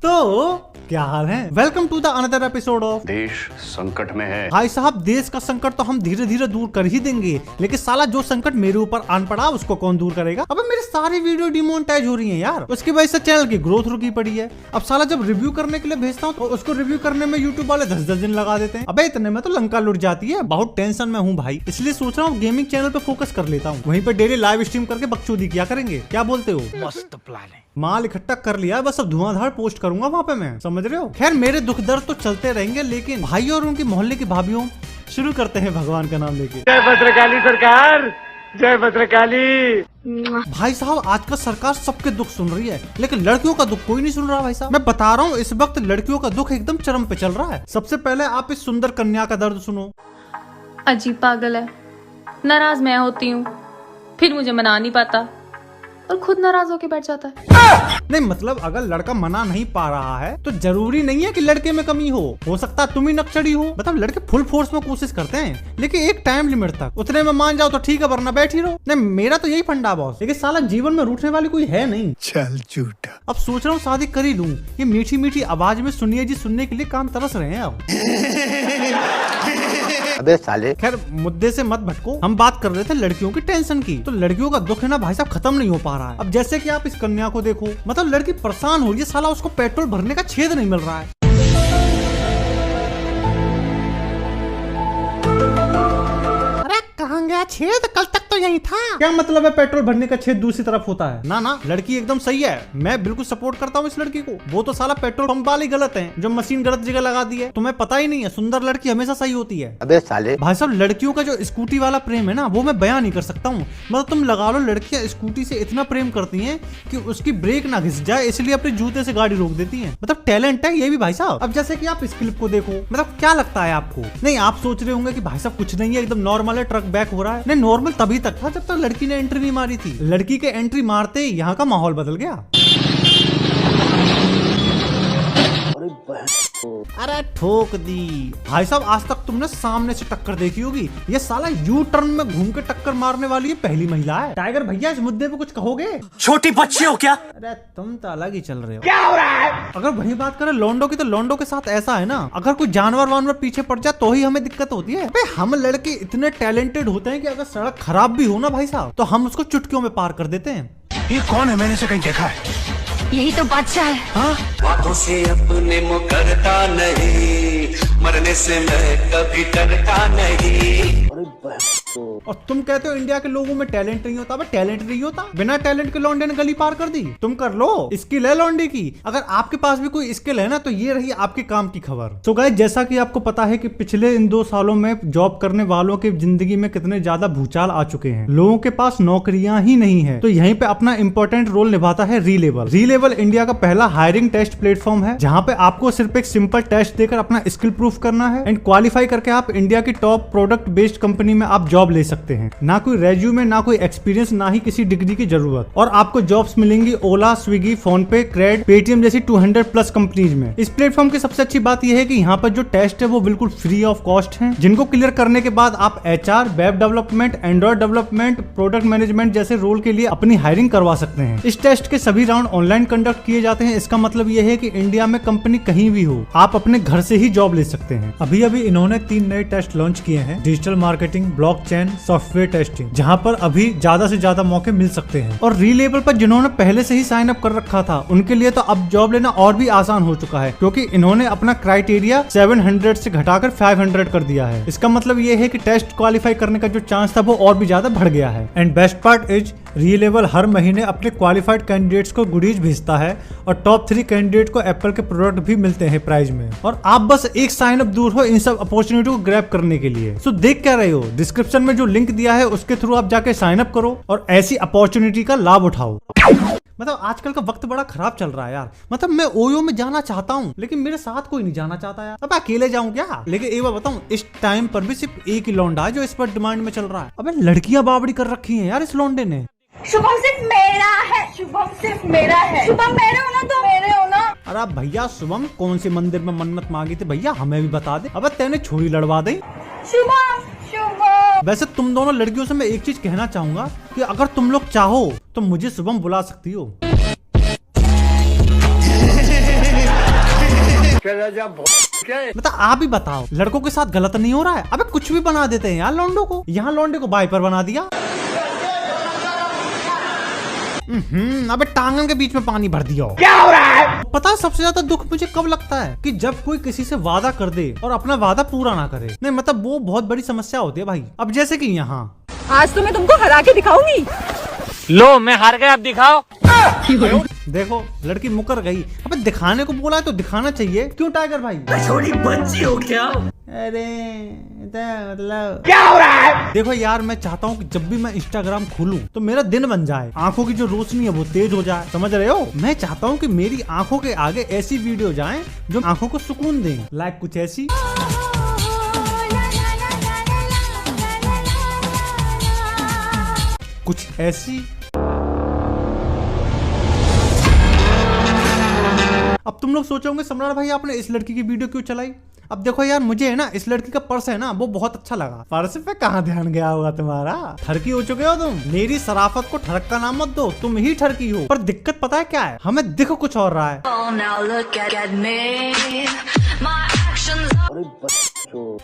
तो क्या हाल है। Welcome to the another episode of देश संकट में है। भाई साहब, देश का संकट तो हम धीरे धीरे दूर कर ही देंगे, लेकिन साला जो संकट मेरे ऊपर आन पड़ा उसको कौन दूर करेगा। अब मेरी सारी वीडियो डिमोनेटाइज हो रही है यार, उसकी वजह से चैनल की ग्रोथ रुकी पड़ी है। अब साला जब रिव्यू करने के लिए भेजता हूँ तो उसको रिव्यू करने में यूट्यूब वाले 10-10 दिन लगा देते हैं। अबे इतने में तो लंका लुट जाती है। बहुत टेंशन में हूँ भाई, इसलिए सोच रहा हूँ गेमिंग चैनल पे फोकस कर लेता हूँ, वहीं पे डेली लाइव स्ट्रीम करके बकचोदी क्या करेंगे। क्या बोलते हो? मस्त प्लान है। माल इकट्ठा कर लिया, बस अब धुआंधार पोस्ट करूंगा वहाँ पे, मैं समझ रहे हो। खैर मेरे दुख दर्द तो चलते रहेंगे, लेकिन भाई और उनकी मोहल्ले की भाभीियों शुरू करते हैं भगवान का नाम लेके। जय भद्रकाली सरकार, जय भद्रकाली। भाई साहब, आजकल सरकार सबके दुख सुन रही है, लेकिन लड़कियों का दुख कोई नहीं सुन रहा। भाई साहब मैं बता रहा हूँ, इस वक्त लड़कियों का दुख एकदम चरम पे चल रहा है। सबसे पहले आप इस सुंदर कन्या का दर्द सुनो। अजीब पागल है, नाराज मैं होती हूँ, फिर मुझे मना नहीं पाता और खुद नाराज होके बैठ जाता है। नहीं मतलब अगर लड़का मना नहीं पा रहा है तो जरूरी नहीं है कि लड़के में कमी हो सकता है तुम ही नक्चड़ी हो। मतलब लड़के फुल फोर्स में कोशिश करते हैं, लेकिन एक टाइम लिमिट तक। उतने में मान जाओ तो ठीक है, वरना बैठ ही रहो। नहीं मेरा तो यही फंडा बॉस, लेकिन साला जीवन में रूठने वाली कोई है नहीं। चल झूठा। अब सोच रहा हूँ शादी कर ही लूं। ये मीठी मीठी आवाज में सुनिए जी सुनने के लिए कान तरस रहे हैं अब। अबे साले। खैर मुद्दे से मत भटको, हम बात कर रहे थे लड़कियों की टेंशन की। तो लड़कियों का दुख है ना भाई साहब, खत्म नहीं हो पा रहा है। अब जैसे कि आप इस कन्या को देखो, मतलब लड़की परेशान हो रही है, साला उसको पेट्रोल भरने का छेद नहीं मिल रहा है। कहाँ गया छेद? कल तक तो यही था। क्या मतलब है पेट्रोल भरने का छेद दूसरी तरफ होता है? ना ना, लड़की एकदम सही है, मैं बिल्कुल सपोर्ट करता हूँ इस लड़की को। वो तो साला पेट्रोल पंप वाली गलत है, जो मशीन गलत जगह लगा दी है। तुम्हें पता ही नहीं है, सुंदर लड़की हमेशा सही होती है। अबे साले। भाई साहब लड़कियों का जो स्कूटी वाला प्रेम है ना, वो मैं बयान नहीं कर सकता हूँ। मतलब तुम लगा लो, लड़कियां स्कूटी से इतना प्रेम करती हैं कि उसकी ब्रेक ना घिस जाए, इसलिए अपने जूते से गाड़ी रोक देती हैं। मतलब टैलेंट है ये भी भाई साहब। अब जैसे कि आप इस क्लिप को देखो, मतलब क्या लगता है आपको? नहीं आप सोच रहे होंगे कि भाई साहब कुछ नहीं है, एकदम नॉर्मल है, ट्रक बैक हो रहा है। नहीं नॉर्मल तभी तक था जब तक लड़की ने एंट्री नहीं मारी थी। लड़की के एंट्री मारते ही यहाँ का माहौल बदल गया। अरे ठोक दी। भाई साहब आज तक तुमने सामने से टक्कर देखी होगी, ये साला यू टर्न में घूम के टक्कर मारने वाली ये पहली महिला है। टाइगर भैया इस मुद्दे पे कुछ कहोगे? छोटी बच्ची हो क्या? अरे तुम तो अलग ही चल रहे हो। क्या हो रहा है? अगर वही बात करें लोंडो की, तो लोंडो के साथ ऐसा है ना, अगर कोई जानवर वानवर पीछे पड़ जाए तो ही हमें दिक्कत होती है। हम लड़के इतने टैलेंटेड होते हैं कि अगर सड़क खराब भी हो ना भाई साहब, तो हम उसको चुटकियों में पार कर देते हैं। ये कौन है? मैंने से कहीं देखा है। यही तो बादशाह है। हाँ? बातों से अपने मुकरता नहीं, मरने से मैं कभी डरता नहीं। और तुम कहते हो इंडिया के लोगों में टैलेंट नहीं होता। टैलेंट नहीं होता, बिना टैलेंट के लौंडे ने गली पार कर दी। तुम कर लो, स्किल है लौंडे की। अगर आपके पास भी कोई स्किल है ना, तो ये रही आपके काम की खबर। तो गाइस जैसा कि आपको पता है कि पिछले इन 2 सालों में जॉब करने वालों की जिंदगी में कितने ज्यादा भूचाल आ चुके हैं। लोगों के पास नौकरियां ही नहीं है, तो यहीं पे अपना इंपॉर्टेंट रोल निभाता है रीलेबल। रीलेबल इंडिया का पहला हायरिंग टेस्ट प्लेटफॉर्म है, जहाँ पे आपको सिर्फ एक सिंपल टेस्ट देकर अपना स्किल प्रूफ करना है, एंड क्वालिफाई करके आप इंडिया की टॉप प्रोडक्ट बेस्ड कंपनी में आप जॉब ले सकते हैं। ना कोई रेज्यूमे, ना कोई एक्सपीरियंस, ना ही किसी डिग्री की जरूरत। और आपको जॉब्स मिलेंगी ओला, स्विगी, फोन पे, क्रेड, पेटीएम जैसी 200+ कंपनीज में। इस प्लेटफॉर्म की सबसे अच्छी बात यह है कि यहाँ पर जो टेस्ट है वो बिल्कुल फ्री ऑफ कॉस्ट है, जिनको क्लियर करने के बाद आप HR, web development, Android development, product management जैसे रोल के लिए अपनी हायरिंग करवा सकते हैं। इस टेस्ट के सभी राउंड ऑनलाइन कंडक्ट किए जाते हैं। इसका मतलब यह है कि इंडिया में कंपनी कहीं भी हो, आप अपने घर से ही जॉब ले सकते हैं। अभी अभी इन्होंने 3 नए टेस्ट लॉन्च किए हैं, digital marketing, blockchain, software testing, जहां पर अभी ज्यादा से ज्यादा मौके मिल सकते हैं। और रीलेबल पर जिन्होंने पहले से ही साइन अप कर रखा था, उनके लिए तो अब जॉब लेना और भी आसान हो चुका है, क्योंकि इन्होंने अपना क्राइटेरिया 700 से घटाकर 500 कर दिया है। इसका मतलब ये है कि टेस्ट क्वालिफाई करने का जो चांस था वो और भी ज्यादा बढ़ गया है। एंड बेस्ट पार्ट इज रीलेबल हर महीने अपने क्वालिफाइड कैंडिडेट्स को गुडीज भेजता है, और टॉप 3 कैंडिडेट को एप्पल के प्रोडक्ट भी मिलते हैं प्राइस में। और आप बस एक साइन अप दूर हो इन सब अपॉर्चुनिटी को ग्रैब करने के लिए। सो देख क्या रहे हो, डिस्क्रिप्शन में जो लिंक दिया है उसके थ्रू आप जाके साइन अप करो और ऐसी अपॉर्चुनिटी का लाभ उठाओ। मतलब आजकल का वक्त बड़ा खराब चल रहा है यार। मतलब मैं ओयो में जाना चाहता हूँ, लेकिन मेरे साथ कोई नहीं जाना चाहता यार। अब अकेले जाऊं क्या? लेकिन एक बार बताऊं, इस टाइम पर भी सिर्फ एक ही लौंडा है जो इस पर डिमांड में चल रहा है। अबे लड़कियां बावड़ी कर रखी हैं यार इस लौंडे ने। शुभम सिर्फ मेरा है, शुभम सिर्फ मेरा है। शुभम मेरे हो ना तो मेरे हो ना। अरे भैया शुभम कौन से मंदिर में मन्नत मांगी थी भैया, हमें भी बता दे। अब तेने छोरी लड़वा दे। शुभम शुभम। वैसे तुम दोनों लड़कियों से मैं एक चीज कहना चाहूंगा कि अगर तुम लोग चाहो तो मुझे शुभम बुला सकती हो। मतलब आप ही बताओ, लड़कों के साथ गलत नहीं हो रहा है? अबे कुछ भी बना देते हैं यार लौंडों को। यहाँ लौंडे को वाइपर बना दिया, अबे टांगन के बीच में पानी भर दिया। क्या हो रहा है? पता है सबसे ज्यादा दुख मुझे कब लगता है? कि जब कोई किसी से वादा कर दे और अपना वादा पूरा ना करे। नहीं मतलब वो बहुत बड़ी समस्या होती है भाई। अब जैसे कि यहाँ आज तो मैं तुमको हरा के दिखाऊंगी। लो मैं हार गया, अब दिखाओ। देखो लड़की मुकर गई। अबे दिखाने को बोला है तो दिखाना चाहिए, क्यों टाइगर भाई? छोटी बच्ची हो क्या? अरे मतलब क्या हो रहा है? देखो यार, मैं चाहता हूँ कि जब भी मैं इंस्टाग्राम खोलूं तो मेरा दिन बन जाए, आंखों की जो रोशनी है वो तेज हो जाए, समझ रहे हो? मैं चाहता हूँ कि मेरी आंखों के आगे ऐसी वीडियो जाएं जो आंखों को सुकून दें, लाइक कुछ ऐसी, कुछ ऐसी। अब तुम लोग सोचोगे सम्राट भाई आपने इस लड़की की वीडियो क्यों चलाई? अब देखो यार, मुझे है ना इस लड़की का पर्स है ना वो बहुत अच्छा लगा। पर्स पे कहाँ ध्यान गया होगा तुम्हारा? ठरकी हो चुके हो तुम। मेरी शराफत को ठरक का नाम मत दो, तुम ही ठरकी हो। पर दिक्कत पता है क्या है? हमें दिख कुछ और रहा है।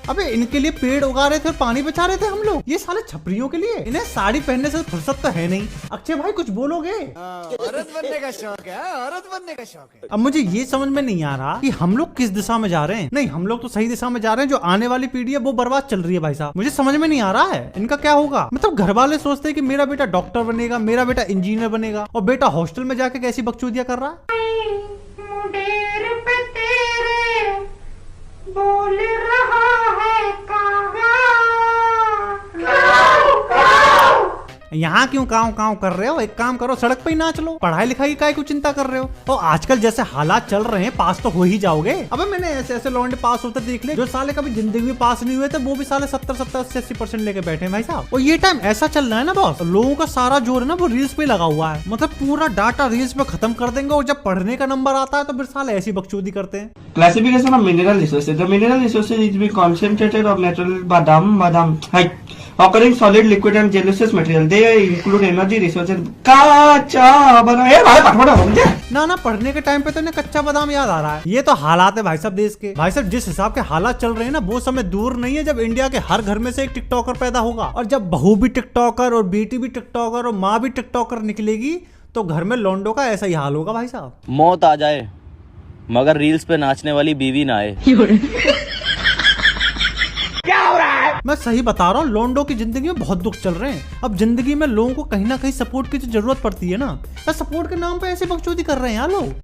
अबे इनके लिए पेड़ उगा रहे थे और पानी बचा रहे थे हम लोग, ये साले छपरियों के लिए। इन्हें साड़ी पहनने से फुर्सत तो है नहीं। अक्षय भाई कुछ बोलोगे? औरत बनने का शौक है, औरत बनने का शौक है। अब मुझे ये समझ में नहीं आ रहा कि हम लोग किस दिशा में जा रहे हैं। नहीं, हम लोग तो सही दिशा में जा रहे हैं, जो आने वाली पीढ़ी है वो बर्बाद चल रही है भाई साहब। मुझे समझ में नहीं आ रहा है इनका क्या होगा। मतलब घर वाले सोचते हैं कि मेरा बेटा डॉक्टर बनेगा, मेरा बेटा इंजीनियर बनेगा, और बेटा हॉस्टल में जाके कैसी बकचोदियां कर रहा है। बोल रहा है यहाँ क्यों काव काव कर रहे हो? एक काम करो, सड़क पे ही नाच लो। पढ़ाई लिखाई की काय को चिंता कर रहे हो? और आजकल जैसे हालात चल रहे हैं, पास तो हो ही जाओगे। अबे मैंने ऐसे ऐसे लौंडे पास होते देख ले जो साले कभी जिंदगी में पास नहीं हुए थे, वो भी साले 70-80% लेके बैठे हैं भाई साहब। और ये टाइम ऐसा चल रहा है ना बॉस, लोगों का सारा जोर है ना वो रील्स पे लगा हुआ है। मतलब पूरा डाटा रील्स पे खत्म कर देंगे, और जब पढ़ने का नंबर आता है तो फिर साले ऐसी बकचोदी करते हैं। Classification of mineral resources. The mineral resources is be concentrated of natural badam occurring solid, liquid and gaseous material. They include energy resources. कच्चा बादाम। ये भाई पटपटा हो गया। ना पढ़ने के टाइम पे तो इन्हें कच्चा बादाम याद आ रहा है। ये तो हालात है भाई साहब देश के। भाई साहब जिस हिसाब के हालात चल रहे हैं ना, वो समय दूर नहीं है जब इंडिया के हर घर में से एक टिकटॉकर पैदा होगा। और जब बहू भी टिकटॉकर और बेटी भी टिकटॉकर और माँ भी टिकटॉकर निकलेगी तो घर में लौंडों का ऐसा ही हाल होगा भाई साहब। मौत आ जाए मगर रील्स पे नाचने वाली बीवी ना आए। क्या हो रहा है? मैं सही बता रहा हूँ, लौंडों की जिंदगी में बहुत दुख चल रहे हैं। अब जिंदगी में लोगों को कहीं ना कहीं सपोर्ट की जरूरत पड़ती है ना। सपोर्ट के नाम पे ऐसी बकचोदी कर रहे हैं यार लोग।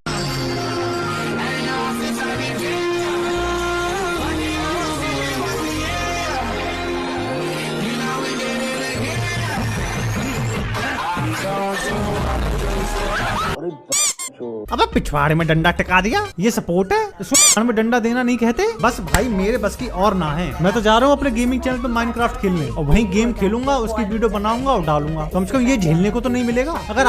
अबे पिछवाड़े में डंडा टिका दिया, ये सपोर्ट है? इसको में डंडा देना नहीं कहते? बस भाई मेरे बस की और ना है। मैं तो जा रहा हूँ अपने गेमिंग चैनल पे माइनक्राफ्ट खेलने, और वहीं गेम खेलूंगा, उसकी वीडियो बनाऊंगा और डालूंगा। कम से कम ये झेलने को तो नहीं मिलेगा। अगर